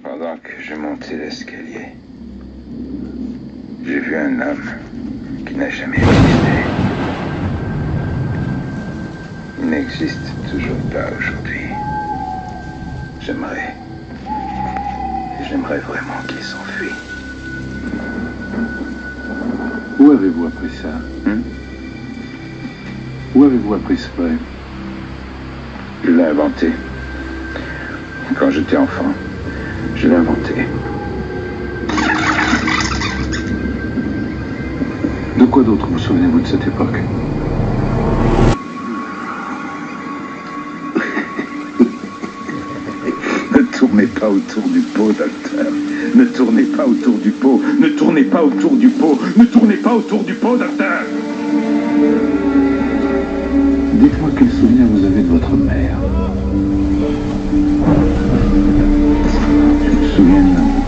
Pendant que je montais l'escalier, j'ai vu un homme qui n'a jamais existé. Il n'existe toujours pas aujourd'hui. J'aimerais vraiment qu'il s'enfuit. Où avez-vous appris ça? Où avez-vous appris ce poème? Je l'ai inventé. Quand j'étais enfant, je l'ai inventé. De quoi d'autre vous souvenez-vous de cette époque? Ne tournez pas autour du pot, docteur. Ne tournez pas autour du pot. Ne tournez pas autour du pot. Ne tournez pas autour du pot, docteur. Dites-moi quel souvenir vous avez de votre mère. Je me souviens de maman.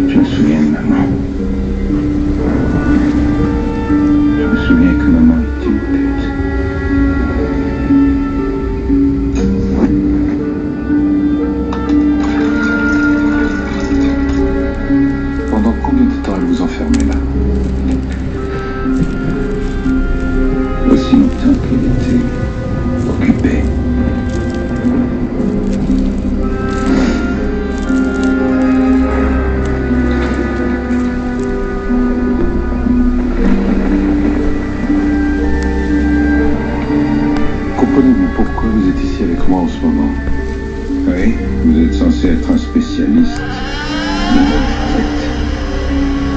Je me souviens de maman. Je me souviens que maman était une pute. Pendant combien de temps elle vous enfermait là? Aussi longtemps qu'il était occupé. Comprenez-vous pourquoi vous êtes ici avec moi en ce moment? Oui, vous êtes censé être un spécialiste de votre tête.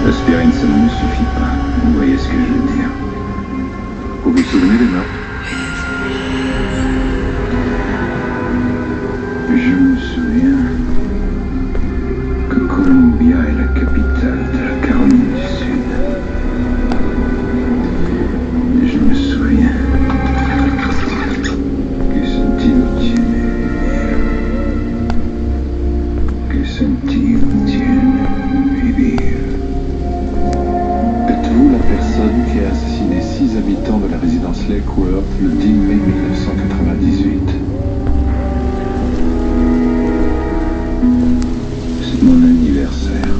L'aspirine, ça ne me suffit pas. Vous voyez ce que je veux dire? Vous vous souvenez des meurtres? Je me souviens que Columbia est la capitale de la Caroline du Sud. Et je me souviens que sentivo tiene, vivir. Êtes-vous la personne qui a assassiné 6 habitants de la résidence Lakeworth le 10 mai 1998? C'est mon anniversaire.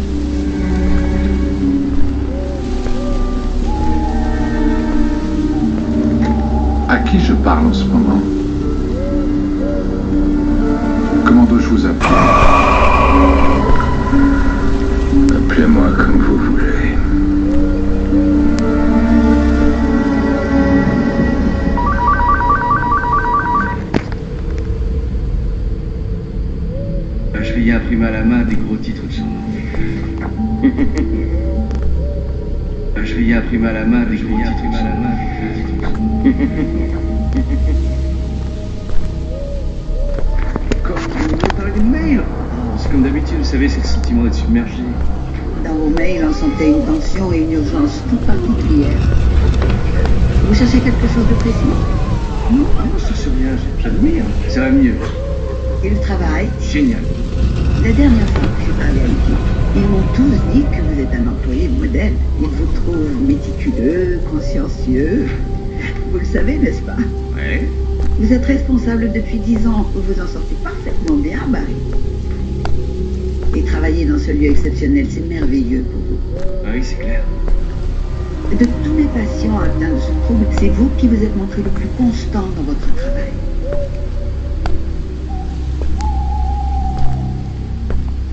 À qui je parle en ce moment? Comment dois-je vous appeler? Appelez-moi comme vous voulez. Je vais y imprimer à la main des gros titres de son nom. Je vais y imprimer à la main des gros titres de son nom. Quand vous parlez des mails, c'est comme d'habitude, vous savez, c'est le sentiment d'être submergé. Dans vos mails, on sentait une tension et une urgence toute particulière. Vous cherchez quelque chose de précis? Non, ça c'est bien, j'admire. Ça va mieux. Et le travail? Génial. La dernière fois que j'ai parlé à l'équipe, ils m'ont tous dit que vous êtes un employé modèle. Ils vous trouvent méticuleux, consciencieux. Vous le savez, n'est-ce pas? Ouais. Vous êtes responsable depuis 10 ans. Vous vous en sortez parfaitement bien, Barry. Et travailler dans ce lieu exceptionnel, c'est merveilleux pour vous. Oui, c'est clair. De tous mes patients atteints de ce trouble, c'est vous qui vous êtes montré le plus constant dans votre travail.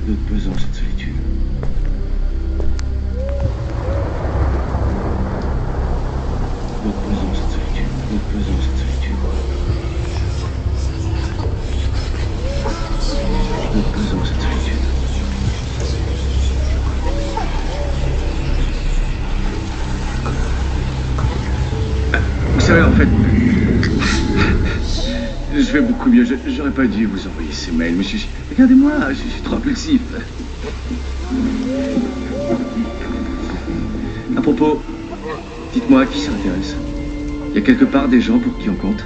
Ça doit être pesant, cette solitude. Ça doit être pesant, cette solitude. Ça doit être pesant, cette solitude. Ça doit être pesant, cette solitude. Vous savez, en fait, je vais beaucoup mieux. J'aurais pas dû vous envoyer ces mails, mais regardez-moi, je suis trop impulsif. À propos, dites-moi à qui ça intéresse. Il y a quelque part des gens pour qui on compte.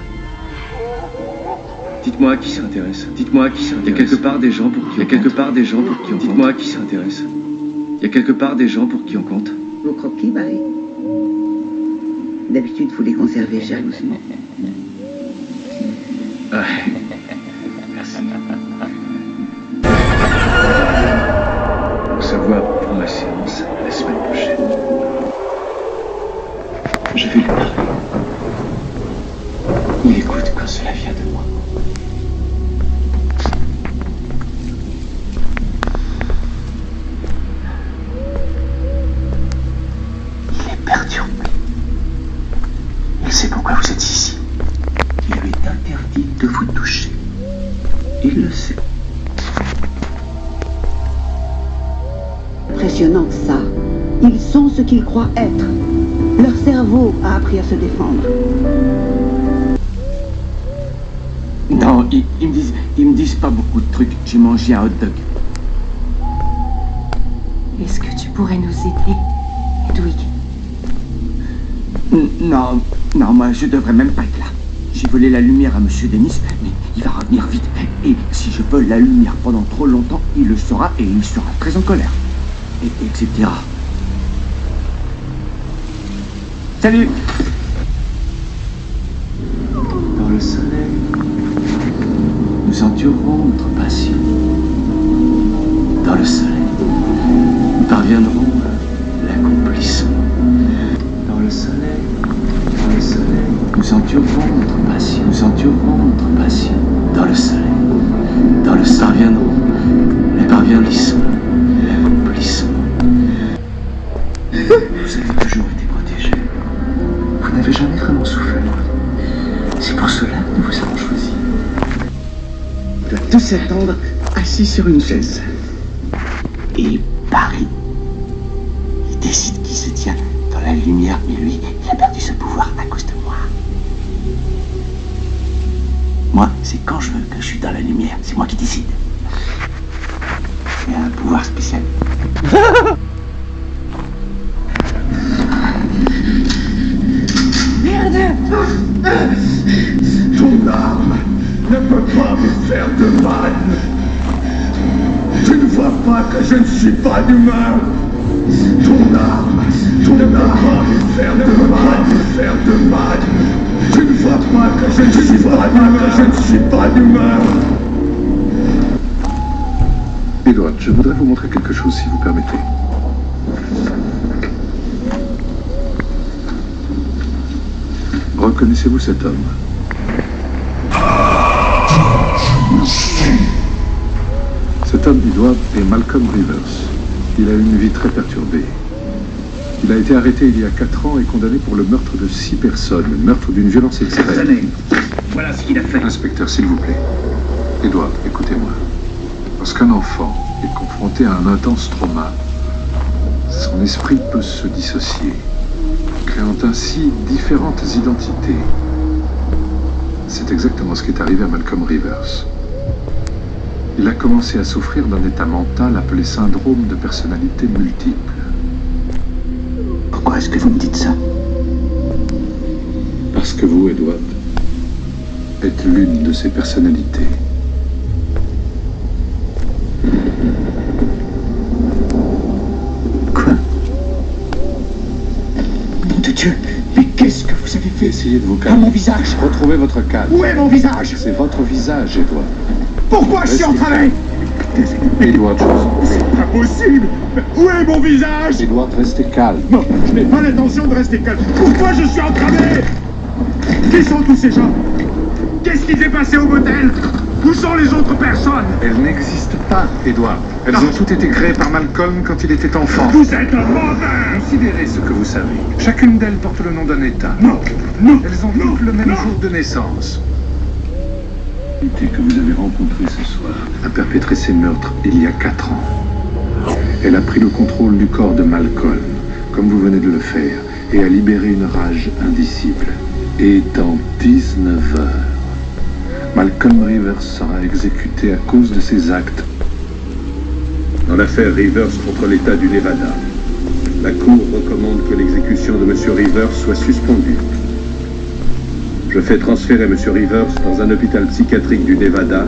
Dites-moi à qui ça intéresse. Dites-moi à qui ça intéresse. Il y a quelque part des gens pour qui on compte. Il y a quelque part des gens pour qui on compte. Dites-moi à qui ça intéresse. Il y a quelque part des gens pour qui on compte. Vos croquis, Barry? D'habitude, vous les conservez jalousement. Ouais. Merci. émotionnant que ça. Ils sont ce qu'ils croient être. Leur cerveau a appris à se défendre. Non, ils me disent pas beaucoup de trucs. J'ai mangé un hot dog. Est-ce que tu pourrais nous aider, Hedwig? Non, moi je devrais même pas être là. J'ai volé la lumière à Monsieur Dennis, mais il va revenir vite. Et si je vole la lumière pendant trop longtemps, il le saura et il sera très en colère. Et etc. Salut! Dans le soleil, nous endurerons notre passion. Dans le soleil, nous parviendrons à l'accomplissement. Dans le soleil, nous endurerons notre passion. Nous endurerons notre passion. Dans le soleil, parviendrons, les parviendrissons, l'accomplissement. Vous avez toujours été protégé. Vous n'avez jamais vraiment souffert. C'est pour cela que nous vous avons choisi. On doit tous s'attendre assis sur une chaise. Et Paris, il décide qui se tient dans la lumière, mais lui, il a perdu ce pouvoir à cause de moi. Moi, c'est quand je veux que je suis dans la lumière, c'est moi qui décide. C'est un pouvoir spécial. Merde! Ton arme ne peut pas me faire de mal. Tu ne vois pas que je ne suis pas humain. Ton arme ne peut pas me faire de mal. Tu ne vois pas que je ne suis pas humain. Edward, je voudrais vous montrer quelque chose, si vous permettez. Reconnaissez-vous cet homme? Cet homme, Edward, est Malcolm Rivers. Il a une vie très perturbée. Il a été arrêté il y a 4 ans et condamné pour le meurtre de 6 personnes, le meurtre d'une violence extrême. Voilà ce qu'il a fait. Inspecteur, s'il vous plaît. Edward, écoutez-moi. Lorsqu'un enfant est confronté à un intense trauma, son esprit peut se dissocier, créant ainsi différentes identités. C'est exactement ce qui est arrivé à Malcolm Rivers. Il a commencé à souffrir d'un état mental appelé syndrome de personnalité multiple. Pourquoi est-ce que vous me dites ça? Parce que vous, Edward, êtes l'une de ces personnalités. Quoi? Nom de Dieu, mais qu'est-ce que vous avez fait? Essayez de vous À calmer. mon visage! Retrouvez votre calme. Où est mon visage? C'est votre visage, Edward. Pourquoi je suis en travail? Edward, je vous en prie. Pas possible. Où est mon visage? Edward, restez calme. Non, je n'ai pas l'intention de rester calme. Pourquoi je suis entravé? Qui sont tous ces gens? Qu'est-ce qui s'est passé au motel? Où sont les autres personnes? Elles n'existent pas, Edward. Elles ont toutes été créées par Malcolm quand il était enfant. Vous êtes un menteur! Considérez ce que vous savez. Chacune d'elles porte le nom d'un État. Non, non, Elles ont non, toutes le même non. jour de naissance. Que vous avez rencontré ce soir a perpétré ces meurtres il y a 4 ans. Elle a pris le contrôle du corps de Malcolm, comme vous venez de le faire, et a libéré une rage indicible. Et dans 19 heures, Malcolm Rivers sera exécuté à cause de ses actes. Dans l'affaire Rivers contre l'État du Nevada, la Cour recommande que l'exécution de M. Rivers soit suspendue. Je fais transférer M. Rivers dans un hôpital psychiatrique du Nevada.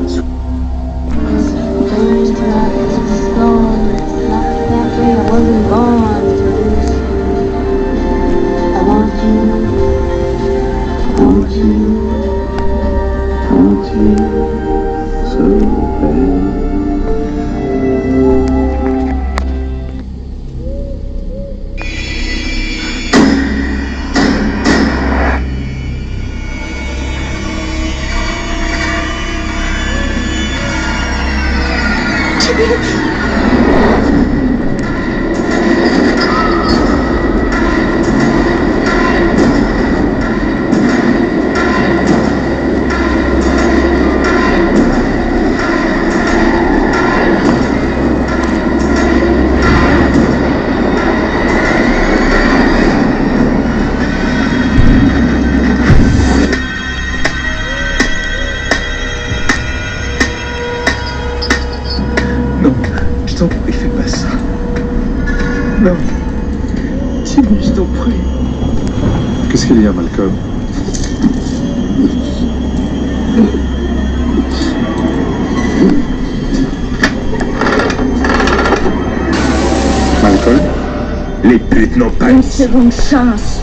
t'en prie, fais pas ça. Non. Timmy, je t'en prie. Qu'est-ce qu'il y a, Malcolm? Malcolm? Les putes n'ont pas Une seconde chance.